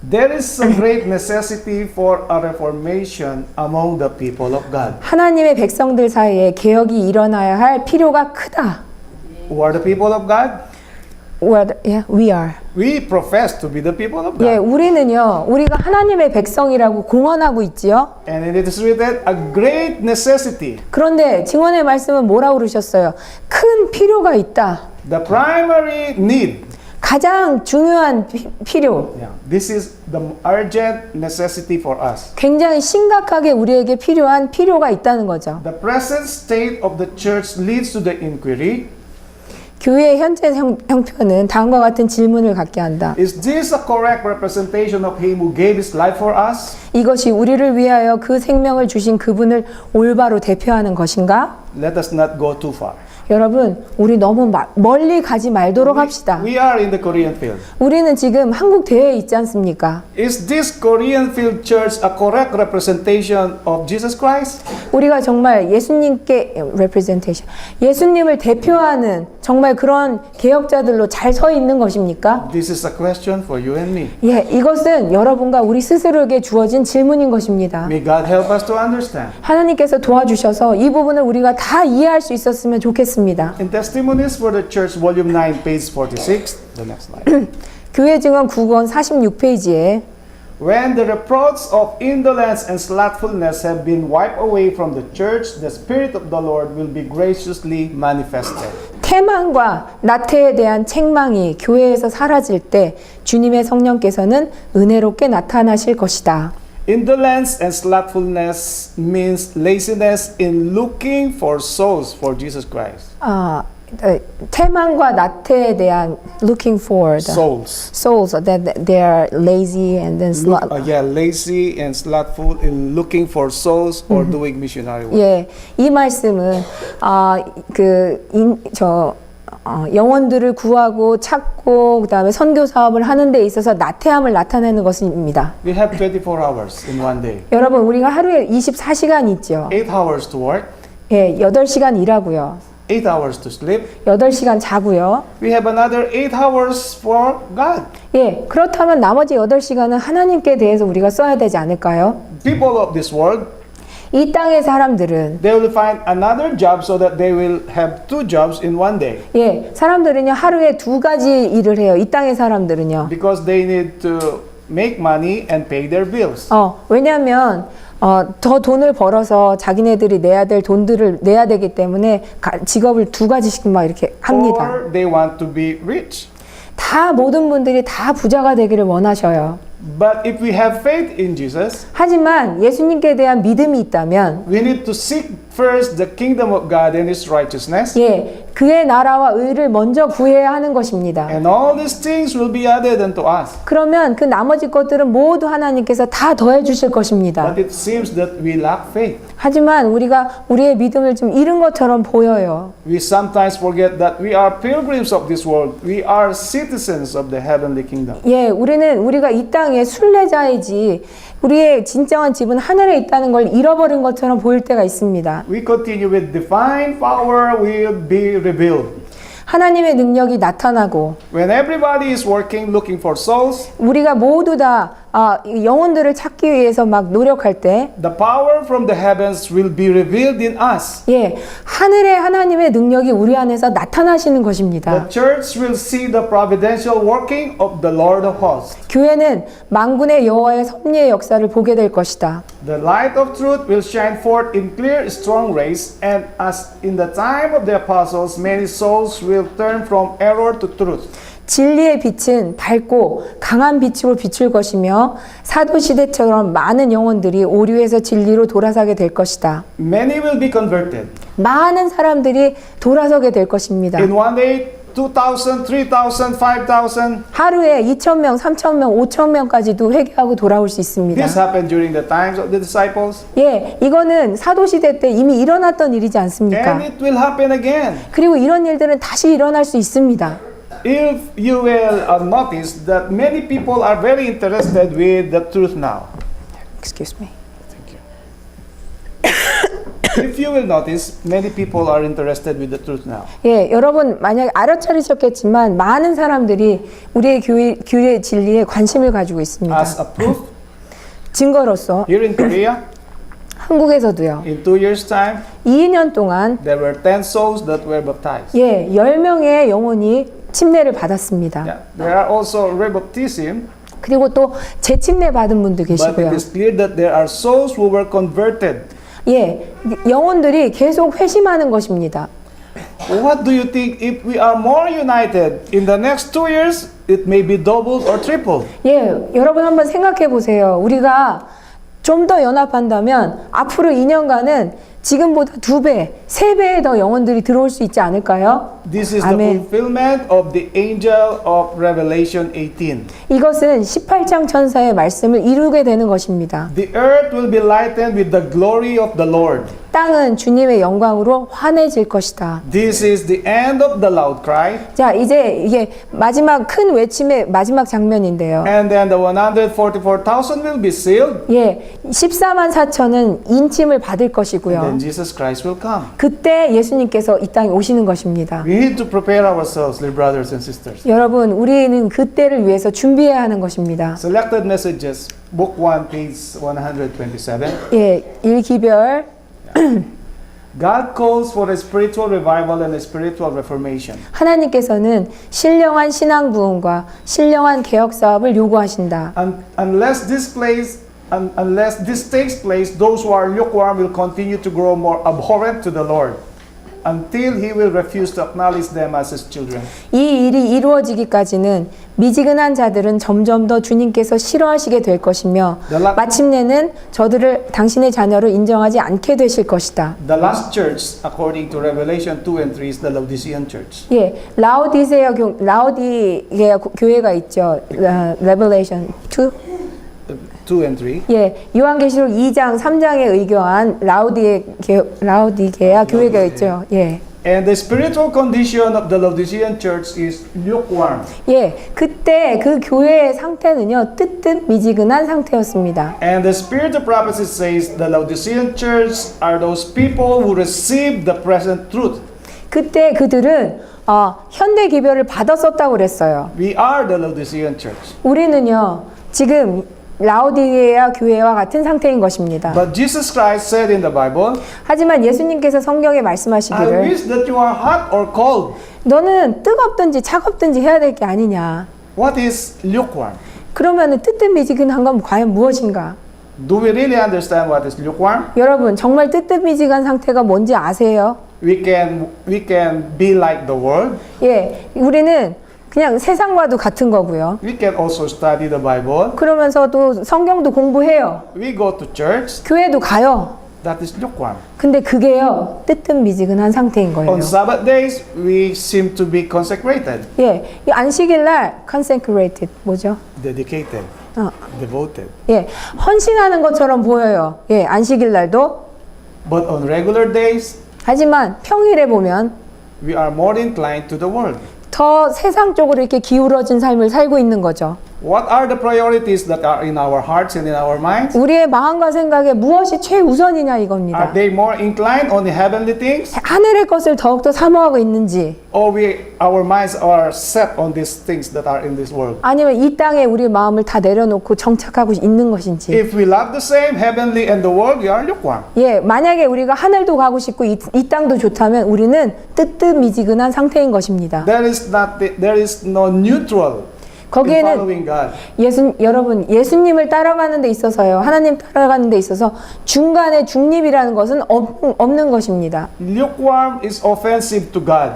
There is a great necessity for a reformation among the people of God.
하나님의 백성들 사이에 개혁이 일어나야 할 필요가 크다.
Who are the people of God?
We are.
We profess to be the people of God.
예, 우리가 하나님의 백성이라고 공언하고 있지요.
And it is written a great necessity.
그런데 증언의 말씀은 뭐라고 그러셨어요? 큰 필요가 있다.
The primary need.
가장 중요한 필요.
Yeah, this is the urgent necessity for us.
굉장히 심각하게 우리에게 필요한 필요가 있다는 거죠.
The present state of the church leads to the inquiry.
교회의 현재 형편은 다음과 같은 질문을 갖게 한다.
Is this a correct representation of him who gave his life for us?
이것이 우리를 위하여 그 생명을 주신 그분을 올바로 대표하는 것인가?
Let us not go too far.
여러분, 우리 너무 멀리 가지 말도록 합시다.
We are in the Korean field.
우리는 지금 한국 대회에 있지 않습니까?
Is this Korean field church a correct representation of Jesus Christ?
우리가 정말 예수님을 대표하는 정말 그런 개혁자들로 잘 서 있는 것입니까?
This is a question for you and me.
예, 이것은 여러분과 우리 스스로에게 주어진 질문인 것입니다.
May God help us to understand.
하나님께서 도와주셔서 이 부분을 우리가 다 이해할 수 있었으면 좋겠습니다.
In Testimonies for the Church, Volume 9, page 46, the next slide.
교회 증언 9권 46페이지에
When the reproach of indolence and slothfulness have been wiped away from the church, the Spirit of the Lord will be graciously manifested.
태만과 나태에 대한 책망이 교회에서 사라질 때 주님의 성령께서는 은혜롭게 나타나실 것이다.
Indolence and slothfulness means laziness in looking for souls for Jesus Christ.
태만과 나태에 대한 looking for the souls that they are lazy and then
lazy and slothful in looking for souls or doing missionary work.
예, 이 말씀은 영혼들을 구하고 찾고 그다음에 선교 사업을 하는 데 있어서 나태함을 나타내는 것입니다.
We have 24 hours in one day.
여러분, 우리가 하루에 24시간 있죠.
8 hours to work,
예, 8시간 일하고요.
8 hours to sleep.
8시간 자고요.
We have another 8 hours for God.
예, 그렇다면 나머지 8시간은 하나님께 대해서 우리가 써야 되지 않을까요?
People of this world,
이 땅의 사람들은
they will find another job so that they will have 2 jobs in one day.
예, 사람들은요 하루에 2가지 일을 해요. 이 땅의 사람들은요.
Because they need to make money and pay their bills.
왜냐하면 더 돈을 벌어서 자기네들이 내야 될 돈들을 내야 되기 때문에 직업을 두 가지씩 막 이렇게 합니다.
Or they want to be rich.
다 모든 분들이 다 부자가 되기를 원하셔요.
But if we have faith in Jesus,
하지만 예수님께 대한 믿음이 있다면
we need to seek first the kingdom of God and His righteousness,
그의 나라와 의를 먼저 구해야 하는 것입니다.
and all these things will be added unto us.
그러면 그 나머지 것들은 모두 하나님께서 다 더해 주실 것입니다.
But it seems that we lack faith.
하지만 우리가 우리의 믿음을 좀 잃은 것처럼 보여요.
We sometimes forget that we are pilgrims of this world. We are citizens of the heavenly kingdom.
우리가 이 땅의 순례자이지 우리의 진정한 집은 하늘에 있다는 걸 잃어버린 것처럼 보일 때가 있습니다.
We continue with divine power will be revealed.
하나님의 능력이 나타나고
When everybody is working, looking for souls,
우리가 모두 다 영혼들을 찾기 위해서 막 노력할 때
the power from the heavens will be revealed in us.
하늘의 하나님의 능력이 우리 안에서 나타나시는 것입니다.
The church will see the providential working of the Lord of hosts.
교회는 만군의 여호와의 섭리의 역사를 보게 될 것이다.
The light of truth will shine forth in clear, strong rays, and as in the time of the apostles, many souls will turn from error to truth.
진리의 빛은 밝고 강한 빛으로 비출 것이며 사도 시대처럼 많은 영혼들이 오류에서 진리로 돌아서게 될 것이다.
Many will be converted.
많은 사람들이 돌아서게 될 것입니다.
In one day, 2,000, 3,000, 5,000.
하루에 2,000명, 3,000명, 5,000명까지도 회개하고 돌아올 수 있습니다.
This happened during the times of the disciples.
이거는 사도 시대 때 이미 일어났던 일이지 않습니까?
And it will happen again.
그리고 이런 일들은 다시 일어날 수 있습니다.
If you will notice that many people are very interested with the truth now.
Excuse me.
If you will notice, many people are interested with the truth now.
여러분 만약에 알아차리셨겠지만 많은 사람들이 우리의 교회 진리에 관심을 가지고 있습니다.
As a proof,
증거로서
here in Korea,
한국에서도요.
in 2 years' time,
2년 동안
there were 10 souls that were baptized.
10명의 영혼이 침례를 받았습니다.
Yeah. There are also rebaptism,
그리고 또 재침례 받은 분도
but
계시고요.
it is clear that there are souls who were converted.
영혼들이 계속 회심하는 것입니다.
What do you think if we are more united in the next 2 years? It may be doubled or tripled.
여러분 한번 생각해 보세요. 우리가 좀 더 연합한다면 앞으로 2년간은 지금보다 2배, 3배의 더 영혼들이 들어올 수 있지 않을까요?
This is the fulfillment of the angel of Revelation 18.
이것은 18장 천사의 말씀을 이루게 되는 것입니다.
The earth will be lightened with the glory of the Lord.
땅은 주님의 영광으로 환해질 것이다.
This is the end of the loud cry.
자, 이제 이게 마지막 큰 외침의 마지막 장면인데요.
And then the 144,000 will be sealed.
14만 4천은 인침을 받을 것이고요.
Then Jesus Christ will come.
그때 예수님께서 이 땅에 오시는 것입니다.
We need to prepare ourselves, dear brothers and sisters.
여러분, 우리는 그때를 위해서 준비해야 하는 것입니다.
Selected Messages, Book 1, page 127.
1기별
God calls for a spiritual revival and a spiritual reformation.
하나님께서는 신령한 신앙 부흥과 신령한 개혁 사업을 요구하신다.
Unless this takes place, those who are lukewarm will continue to grow more abhorrent to the Lord until He will refuse to acknowledge them as His children.
이 일이 이루어지기까지는 미지근한 자들은 점점 더 주님께서 싫어하시게 될 것이며 마침내는 저들을 당신의 자녀로 인정하지 않게 되실 것이다.
The last church, according to Revelation 2 and 3, is the Laodicean church.
라오디게아 교회가 있죠. Revelation 2.
2 and 3.
요한계시록 2장, 3장에 의교한 라오디게아 교회가 있죠.
And the spiritual condition of the Laodicean church is lukewarm.
그때 그 교회의 상태는요, 뜨뜻 미지근한 상태였습니다.
And the spirit of prophecy says the Laodicean church are those people who receive the present truth.
그때 그들은 현대 기별을 받았었다고 그랬어요.
We are the Laodicean church.
우리는요, 지금 라오디게아 교회와 같은 상태인 것입니다.
But Jesus Christ said in the Bible,
하지만 예수님께서 성경에
I
말씀하시기를
wish that you are hot or cold.
너는 뜨겁든지 차갑든지 해야 될 게 아니냐.
What is lukewarm?
그러면 뜨뜻미지근한 건 과연 무엇인가?
Do we really understand what is lukewarm?
여러분, 정말 뜨뜻미지근 상태가 뭔지 아세요?
We can be like the world.
예, 우리는 그냥 세상과도 같은 거고요.
We can also study the Bible.
그러면서도 성경도 공부해요.
We go to church.
교회도 가요.
That is lukewarm.
근데 그게요, 뜨뜻미지근한 상태인 거예요.
On Sabbath days, we seem to be consecrated,
예, 이 안식일 날 consecrated 뭐죠?
dedicated, devoted.
예, 헌신하는 것처럼 보여요. 예, 안식일 날도.
But on regular days,
하지만 평일에 보면
we are more inclined to the world.
더 세상 쪽으로 이렇게 기울어진 삶을 살고 있는 거죠.
What are the priorities that are in our hearts and in our minds?
우리의 마음과 생각에 무엇이 최우선이냐 이겁니다.
Are they more inclined on the heavenly things?
하늘의 것을 더욱더 사모하고 있는지,
Or our minds are set on these things that are in this world?
아니면 이 땅에 우리의 마음을 다 내려놓고 정착하고 있는 것인지.
If we love the same, heavenly and the world, we are lukewarm.
예, 만약에 우리가 하늘도 가고 싶고 이 땅도 좋다면 우리는 뜨뜻미지근한 상태인 것입니다.
There is no neutral in
거기에는
following God.
여러분, 예수님을 따라가는 데 있어서요, 하나님 따라가는 데 있어서 중간에 중립이라는 것은 없는 것입니다.
Lukewarm is offensive to God.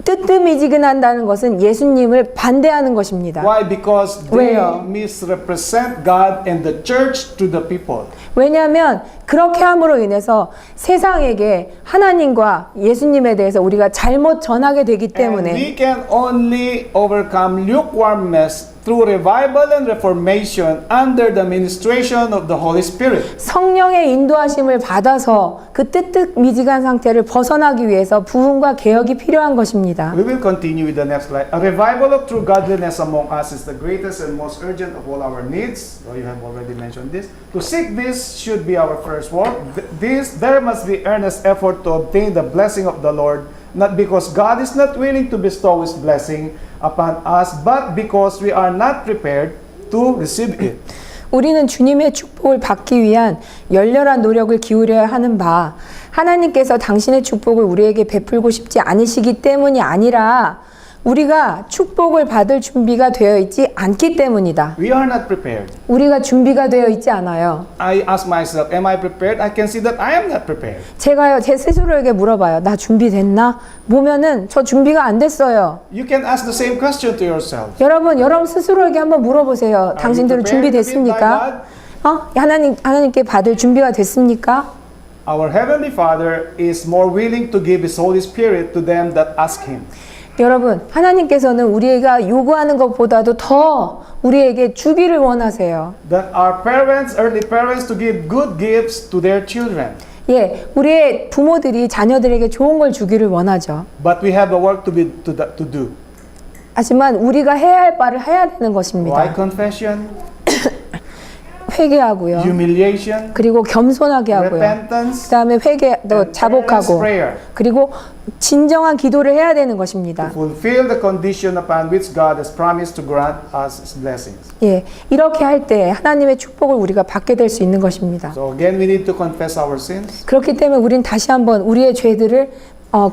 뜨뜻미지근한다는 것은 예수님을 반대하는 것입니다.
Why? Because they
왜요?
misrepresent God and the church to the people.
왜냐하면 그렇게 함으로 인해서 세상에게 하나님과 예수님에 대해서 우리가 잘못 전하게 되기
And
때문에
we can only overcome lukewarmness through revival and reformation under the ministration of the Holy Spirit.
성령의 인도하심을 받아서 그 뜨뜻미지근 상태를 벗어나기 위해서 부흥과 개혁이 필요한 것입니다.
We will continue with the next slide. A revival of true godliness among us is the greatest and most urgent of all our needs. So you have already mentioned this. To seek this should be our first work. There must be earnest effort to obtain the blessing of the Lord, not because God is not willing to bestow His blessing upon us, but because we are not prepared to receive it.
우리는 주님의 축복을 받기 위한 열렬한 노력을 기울여야 하는 바, 하나님께서 당신의 축복을 우리에게 베풀고 싶지 않으시기 때문이 아니라 우리가 축복을 받을 준비가 되어 있지 않기 때문이다.
We are not prepared.
우리가 준비가 되어 있지 않아요.
I ask myself, am I prepared? I can see that I am not prepared.
제가요, 제 스스로에게 물어봐요. 나 준비됐나? 보면은 저 준비가 안 됐어요.
You can ask the same question to yourself.
여러분 스스로에게 한번 물어보세요. 당신들은 준비됐습니까? 하나님께 받을 준비가 됐습니까?
Our Heavenly Father is more willing to give His Holy Spirit to them that ask Him.
여러분, 하나님께서는 우리가 요구하는 것보다도 더 우리에게 주기를 원하세요.
That our parents, earthly parents, to give good gifts to their children.
예, 우리의 부모들이 자녀들에게 좋은 걸 주기를 원하죠.
But we have a work to do.
하지만 우리가 해야 할 바를 해야 되는 것입니다.
Why confession,
회개하고요.
humiliation,
그리고 겸손하게 하고요.
repentance,
그다음에 회개, 또
and
자복하고,
prayer.
그리고 진정한 기도를 해야 되는 것입니다.
Fulfill the condition upon which God has promised to grant us His blessings.
예, 이렇게 할 때 하나님의 축복을 우리가 받게 될 수 있는 것입니다.
So again, we need to confess our sins.
그렇기 때문에 우리는 다시 한번 우리의 죄들을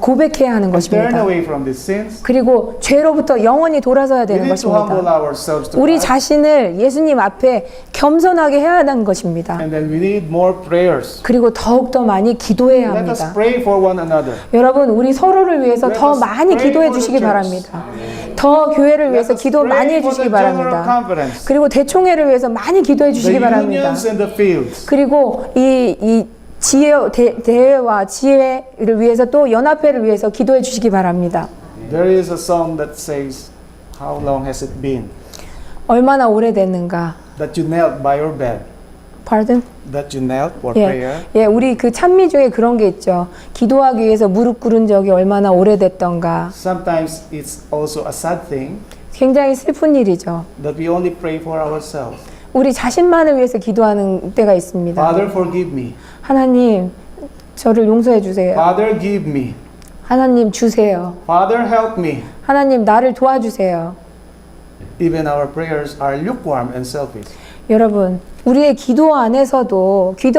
고백해야 하는
And turn
것입니다.
away from these sins.
그리고 죄로부터 영원히 돌아서야
We
되는
need to humble
것입니다.
ourselves to
우리
God.
자신을 예수님 앞에 겸손하게 해야 하는 것입니다.
And then we need more prayers.
그리고 더욱더 많이 기도해야
Let us
합니다.
pray for one another.
여러분, 우리 서로를 위해서
Let
더
us
많이
pray
기도해
for the
주시기
church.
바랍니다. 더 교회를 위해서
Let us
기도 많이
pray
해
for
주시기
the general
바랍니다.
conference.
그리고 대총회를 위해서 많이 기도해
The
주시기 바랍니다.
unions and the fields.
그리고 이 대회와 지혜를 위해서 또 연합회를 위해서 기도해 주시기 바랍니다.
There is a song that says, how long has it been
얼마나 오래됐는가?
that you knelt by your bed?
Pardon?
That you knelt for
예,
prayer?
예, 우리 그 찬미 중에 그런 게 있죠. 기도하기 위해서 무릎 꿇은 적이 얼마나 오래됐던가.
Sometimes it's also a sad thing
굉장히 슬픈 일이죠.
that we only pray for ourselves.
우리 자신만을 위해서 기도하는 때가 있습니다.
Father, forgive me.
하나님, 저를 용서해 주세요.
Father, give me.
하나님, 주세요.
Father, help me.
하나님, 나를 도와주세요.
Even our prayers are lukewarm and selfish.
여러분, 우리의 기도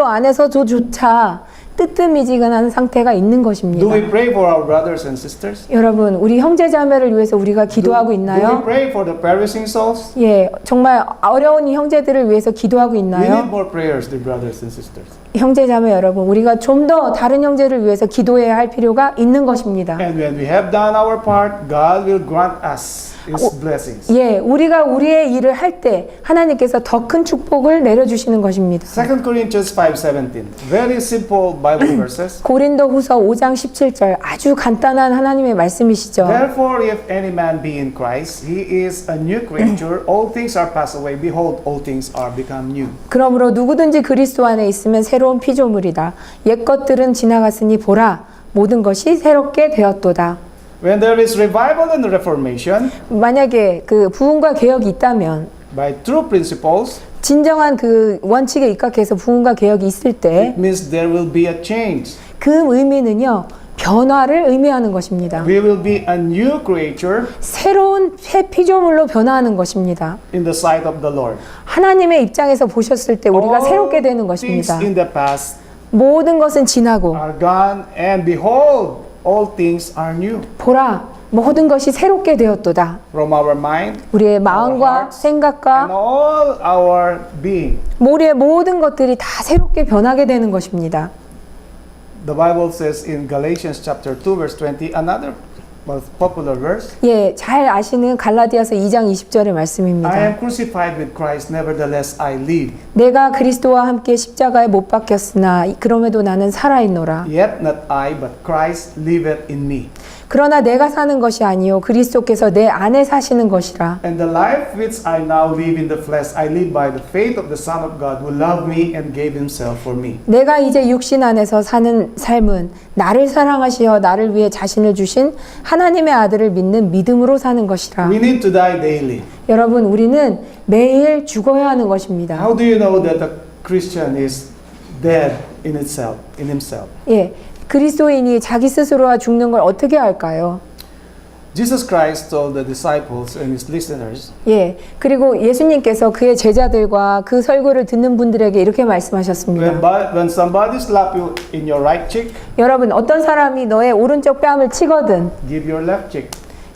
안에서조차 뜨뜻미지근한 상태가 있는
Do
것입니다.
we pray for our brothers and sisters?
여러분, 우리 형제자매를 위해서 우리가 기도하고
Do we
있나요?
pray for the perishing souls?
예, 정말 어려운 이 형제들을 위해서 기도하고
We need
있나요?
more prayers, dear brothers and sisters.
형제자매 여러분, 우리가 좀 더 다른 형제를 위해서 기도해야 할 필요가 있는 것입니다.
And when we have done our part, God will grant us His blessings.
예, 우리가 우리의 일을 할 때 하나님께서 더 큰 축복을 내려주시는 것입니다.
2 Corinthians 5:17. Very simple Bible verses.
고린도 후서 5장 17절 아주 간단한 하나님의 말씀이시죠.
Therefore, if any man be in Christ, he is a new creature. All things are passed away. Behold, all things are become new.
그러므로 누구든지 그리스도 안에 있으면 새로운 피조물이다. 옛 것들은 지나갔으니 보라, 모든 것이 새롭게 되었도다.
When there is revival and reformation,
만약에 그 부흥과 개혁이 있다면
by true principles,
진정한 그 원칙에 입각해서 부흥과 개혁이 있을 때
it means there will be a change.
그 의미는요, 변화를 의미하는 것입니다.
We will be a new creature
새로운 새 피조물로 변화하는 것입니다.
in the sight of the Lord.
하나님의 입장에서 보셨을 때 우리가 새롭게 되는
All things
것입니다.
in the past
모든 것은 지나고
are gone, and behold, all things are new.
보라, 모든 것이 새롭게 되었도다.
From our mind
우리의 마음과
and
생각과
all our being.
우리의 모든 것들이 다 새롭게 변하게 되는 것입니다.
The Bible says in Galatians chapter 2 verse 20, another most popular verse,
예, 잘 아시는 갈라디아서 2장 20절의
I
말씀입니다.
am crucified with Christ, nevertheless I live.
내가 그리스도와 함께 십자가에 못 박혔으나 그럼에도 나는 살아있노라.
Yet not I, but Christ liveth in me.
그러나 내가 사는 것이 아니요 그리스도께서 내 안에 사시는 것이라.
And the life which I now live in the flesh, I live by the faith of the Son of God who loved me and gave himself for me.
내가 이제 육신 안에서 사는 삶은 나를 사랑하시어 나를 위해 자신을 주신 하나님의 아들을 믿는 믿음으로 사는 것이라.
We need to die daily.
여러분, 우리는 매일 죽어야 하는 것입니다.
How do you know that a Christian is dead in itself, in himself?
예, 그리스도인이 자기 스스로와 죽는 걸 어떻게 알까요?
Jesus Christ told the disciples and his listeners,
예, 그리고 예수님께서 그의 제자들과 그 설교를 듣는 분들에게 이렇게 말씀하셨습니다.
when somebody slap you in your right cheek,
여러분, 어떤 사람이 너의 오른쪽 뺨을 치거든
give your left cheek.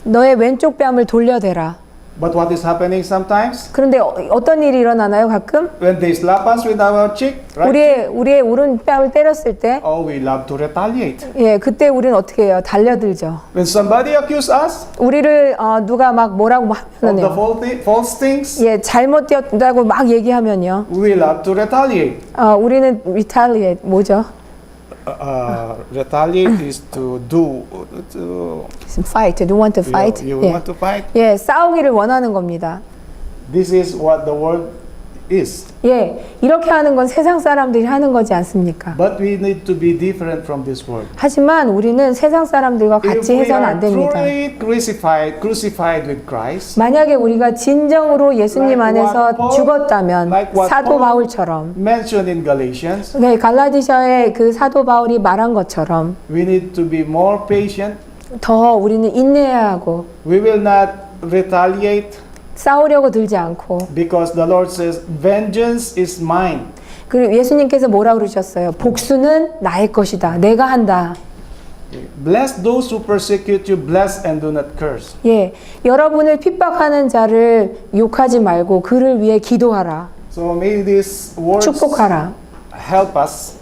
너의 왼쪽 뺨을 돌려대라.
But what is happening sometimes?
그런데 어떤 일이 일어나나요, 가끔?
When they slap us with our cheek, right?
우리의 오른뺨을 때렸을 때,
Oh, we love to retaliate.
예, 그때 우리는 어떻게 해요? 달려들죠.
When somebody accuse us
우리를 누가 막 뭐라고
of the
하면요,
false things,
예, 잘못되었다고 막 얘기하면요,
we love to retaliate.
우리는 retaliate 뭐죠?
Retaliate is to do.
Fight. Do you want to fight?
You
예.
want to fight?
예, 싸우기를 원하는 겁니다.
This is what the world is.
예, 이렇게 하는 건 세상 사람들이 하는 거지 않습니까?
But we need to be different from this world.
하지만 우리는 세상 사람들과
If
같이
we
해서는 안
are
됩니다.
truly crucified with Christ,
만약에 우리가 진정으로 예수님
Like
안에서
what Paul-
죽었다면
like what
사도
Paul
바울처럼,
mentioned in Galatians,
네, 갈라디아의 그 사도 바울이 말한 것처럼
we need to be more patient.
더 우리는 인내해야 하고
We will not retaliate
싸우려고 들지 않고,
because the Lord says, vengeance is mine.
그리고 예수님께서 뭐라 그러셨어요? 복수는 나의 것이다. 내가 한다.
Bless those who persecute you, bless and do not curse.
예, 여러분을 핍박하는 자를 욕하지 말고 그를 위해 기도하라.
So may these words
축복하라.
help us.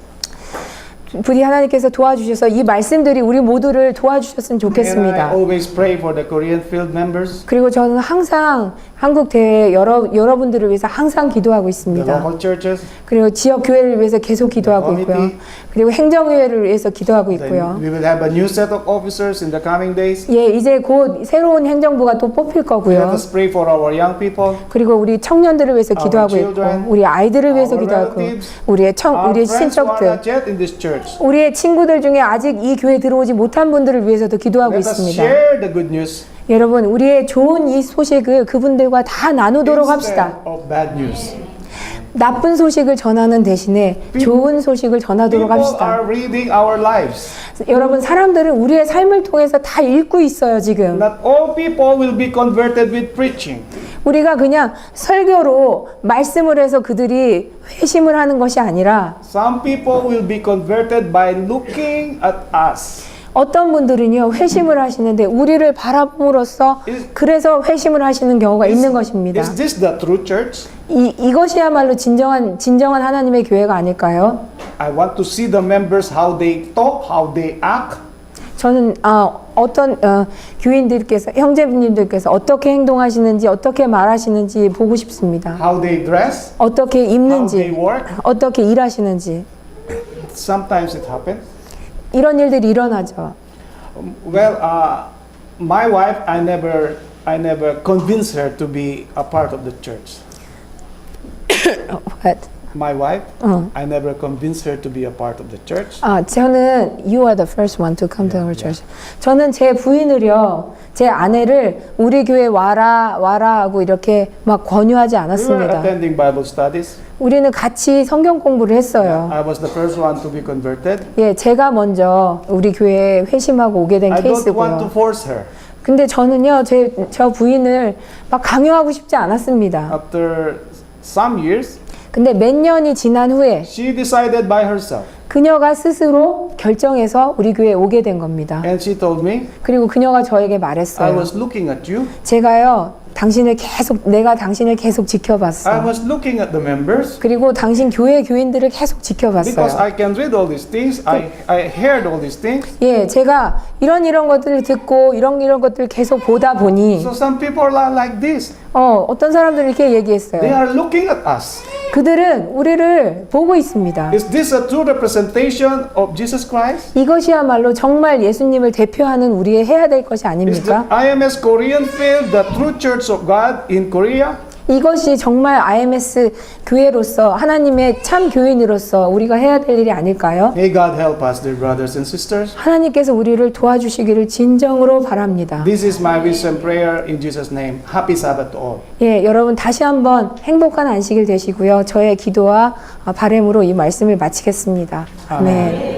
부디 하나님께서 도와주셔서 이 말씀들이 우리 모두를 도와주셨으면
And I
좋겠습니다.
always pray for the Korean field members,
그리고 저는 항상 한국 대회 여러분들을 위해서 항상 기도하고
the
있습니다.
local churches.
그리고 지역 교회를 위해서 계속 기도하고
The
있고요.
committee.
그리고 행정위회를 위해서 기도하고
Then
있고요.
we will have a new set of officers in the coming days.
예, 이제 곧 새로운 행정부가 또 뽑힐
Let
거고요.
us pray for our young people,
그리고 우리 청년들을 위해서
Our
기도하고 있고,
children,
우리 아이들을 위해서
our
기도하고,
relatives,
우리의
our
우리의
friends who are
친척들,
not yet in this church.
우리의 친구들 중에 아직 이 교회 들어오지 못한 분들을 위해서도 기도하고
Let us
있습니다.
share the good news
여러분, 우리의 좋은 이 소식을 그분들과 다 나누도록 합시다.
instead of bad news.
나쁜 소식을 전하는 대신에 좋은 소식을 전하도록
People
합시다.
are reading our lives.
여러분, 사람들은 우리의 삶을 통해서 다 읽고 있어요, 지금.
Not all people will be converted with preaching.
우리가 그냥 설교로 말씀을 해서 그들이 회심을 하는 것이 아니라
Some people will be converted by looking at us.
어떤 분들은요 회심을 하시는데 우리를 바라봄으로써 그래서 회심을 하시는 경우가 있는 것입니다.
Is this the true church?
이것이야말로 진정한 하나님의 교회가 아닐까요?
I want to see the members how they talk, how they act.
저는 어떤 교인들께서 형제님들께서 어떻게 행동하시는지 어떻게 말하시는지 보고 싶습니다.
How they dress,
어떻게
how they
입는지
work.
어떻게 일하시는지
Sometimes it happens.
이런 일들이 일어나죠.
Well, my wife, I never convinced her to be a part of the church.
What?
My wife, I never convinced her to be a part of the church.
저는 you are the first one to come to our church. 저는 제 부인을요, 제 아내를 우리 교회 와라 하고 이렇게 막 권유하지
We were
않았습니다.
attending Bible studies.
우리는 같이 성경 공부를 했어요.
I was the first one to be converted.
예, 제가 먼저 우리 교회에 회심하고 오게 된
I don't want to
케이스고요.
force her.
근데 저는요, 저 부인을 막 강요하고 싶지 않았습니다.
After some years,
근데 몇 년이 지난 후에
she decided by herself.
그녀가 스스로 결정해서 우리 교회에 오게 된 겁니다.
And she told me,
그리고 그녀가 저에게
I
말했어요.
was looking at you.
제가요, 내가 당신을 계속 지켜봤어.
I was looking at the members.
그리고 당신 교회 교인들을 계속
Because
지켜봤어요.
I can read all these things, I heard all these things.
예, 제가 이런 것들을 듣고 이런 것들을 계속 보다 보니
So some people are like this.
어떤 사람들이 이렇게
They
얘기했어요.
are looking at us.
그들은 우리를 보고 있습니다.
Is this a true representation of Jesus Christ?
이것이야말로 정말 예수님을 대표하는 우리의 해야 될 것이
Is the
아닙니까?
IMS Korean field the true church of God in Korea?
이것이 정말 IMS 교회로서 하나님의 참 교인으로서 우리가 해야 될 일이 아닐까요?
May God help us, dear brothers and sisters.
하나님께서 우리를 도와주시기를 진정으로 바랍니다.
This is my wish and prayer in Jesus' name. Happy Sabbath to all.
예, 여러분 다시 한번 행복한 안식일 되시고요. 저의 기도와 바람으로 이 말씀을 마치겠습니다. 아멘.